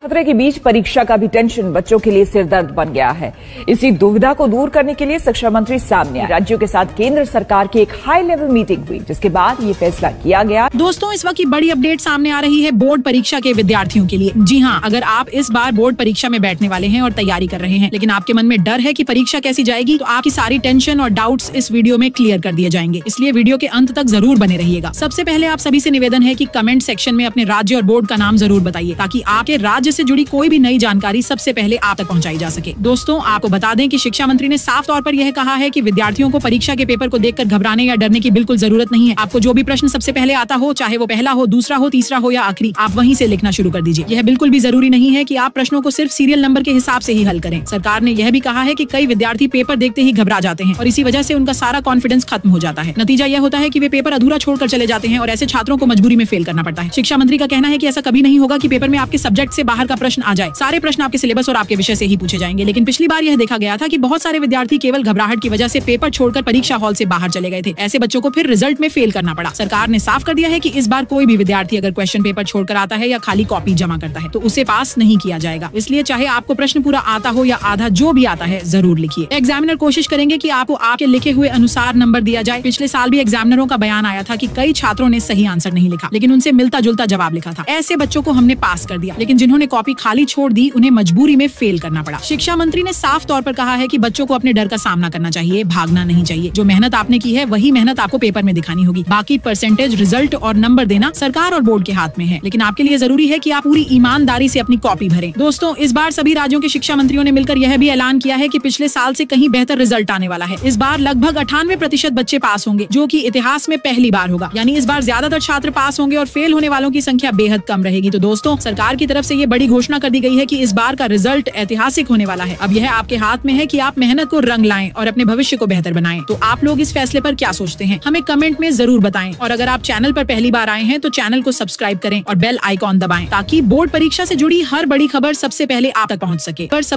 खतरे के बीच परीक्षा का भी टेंशन बच्चों के लिए सिरदर्द बन गया है। इसी दुविधा को दूर करने के लिए शिक्षा मंत्री सामने आए। राज्यों के साथ केंद्र सरकार की एक हाई लेवल मीटिंग हुई, जिसके बाद ये फैसला किया गया। दोस्तों, इस वक्त की बड़ी अपडेट सामने आ रही है बोर्ड परीक्षा के विद्यार्थियों के लिए। जी हाँ, अगर आप इस बार बोर्ड परीक्षा में बैठने वाले हैं और तैयारी कर रहे हैं, लेकिन आपके मन में डर है कि परीक्षा कैसी जाएगी, तो आपकी सारी टेंशन और डाउट्स इस वीडियो में क्लियर कर दिए जाएंगे। इसलिए वीडियो के अंत तक जरूर बने रहिएगा। सबसे पहले आप सभी से निवेदन है कि कमेंट सेक्शन में अपने राज्य और बोर्ड का नाम जरूर बताइए, ताकि आपके राज्य से जुड़ी कोई भी नई जानकारी सबसे पहले आप तक पहुंचाई जा सके। दोस्तों, आपको बता दें कि शिक्षा मंत्री ने साफ तौर पर यह कहा है कि विद्यार्थियों को परीक्षा के पेपर को देखकर घबराने या डरने की बिल्कुल जरूरत नहीं है। आपको जो भी प्रश्न सबसे पहले आता हो, चाहे वो पहला हो, दूसरा हो, तीसरा हो या आखिरी, आप वहीं से लिखना शुरू कर दीजिए। यह बिल्कुल भी जरूरी नहीं है कि आप प्रश्नों को सिर्फ सीरियल नंबर के हिसाब से ही हल करें। सरकार ने यह भी कहा है कि कई विद्यार्थी पेपर देखते ही घबरा जाते हैं और इसी वजह से उनका सारा कॉन्फिडेंस खत्म हो जाता है। नतीजा यह होता है कि वे पेपर अधूरा छोड़कर चले जाते हैं और ऐसे छात्रों को मजबूरी में फेल करना पड़ता है। शिक्षा मंत्री का कहना है कि ऐसा कभी नहीं होगा कि पेपर में आपके सब्जेक्ट से बाहर का प्रश्न आ जाए। सारे प्रश्न आपके सिलेबस और आपके विषय से ही पूछे जाएंगे। लेकिन पिछली बार यह देखा गया था कि बहुत सारे विद्यार्थी केवल घबराहट की वजह से पेपर छोड़कर परीक्षा हॉल से बाहर चले गए थे। ऐसे बच्चों को फिर रिजल्ट में फेल करना पड़ा। सरकार ने साफ कर दिया है कि इस बार कोई भी विद्यार्थी अगर क्वेश्चन पेपर छोड़कर आता है या खाली कॉपी जमा करता है, तो उसे पास नहीं किया जाएगा। इसलिए चाहे आपको प्रश्न पूरा आता हो या आधा, जो भी आता है जरूर लिखिए। एग्जामिनर कोशिश करेंगे कि आपको आपके लिखे हुए अनुसार नंबर दिया जाए। पिछले साल भी एग्जामिनरों का बयान आया था कि कई छात्रों ने सही आंसर नहीं लिखा, लेकिन उनसे मिलता जुलता जवाब लिखा था। ऐसे बच्चों को हमने पास कर दिया, लेकिन जिन्होंने कॉपी खाली छोड़ दी, उन्हें मजबूरी में फेल करना पड़ा। शिक्षा मंत्री ने साफ तौर पर कहा है कि बच्चों को अपने डर का सामना करना चाहिए, भागना नहीं चाहिए। जो मेहनत आपने की है, वही मेहनत आपको पेपर में दिखानी होगी। बाकी परसेंटेज, रिजल्ट और नंबर देना सरकार और बोर्ड के हाथ में है, लेकिन आपके लिए जरूरी है कि आप पूरी ईमानदारी से अपनी कॉपी भरें। दोस्तों, इस बार सभी राज्यों के शिक्षा मंत्रियों ने मिलकर यह भी ऐलान किया है कि पिछले साल से कहीं बेहतर रिजल्ट आने वाला है। इस बार लगभग 98% बच्चे पास होंगे, जो कि इतिहास में पहली बार होगा। यानी इस बार ज्यादातर छात्र पास होंगे और फेल होने वालों की संख्या बेहद कम रहेगी। तो दोस्तों, सरकार की तरफ से ये बड़ी घोषणा कर दी गई है कि इस बार का रिजल्ट ऐतिहासिक होने वाला है। अब यह आपके हाथ में है कि आप मेहनत को रंग लाएं और अपने भविष्य को बेहतर बनाएं। तो आप लोग इस फैसले पर क्या सोचते हैं, हमें कमेंट में जरूर बताएं। और अगर आप चैनल पर पहली बार आए हैं, तो चैनल को सब्सक्राइब करें और बेल आइकॉन दबाएं, ताकि बोर्ड परीक्षा से जुड़ी हर बड़ी खबर सबसे पहले आप तक पहुंच सके।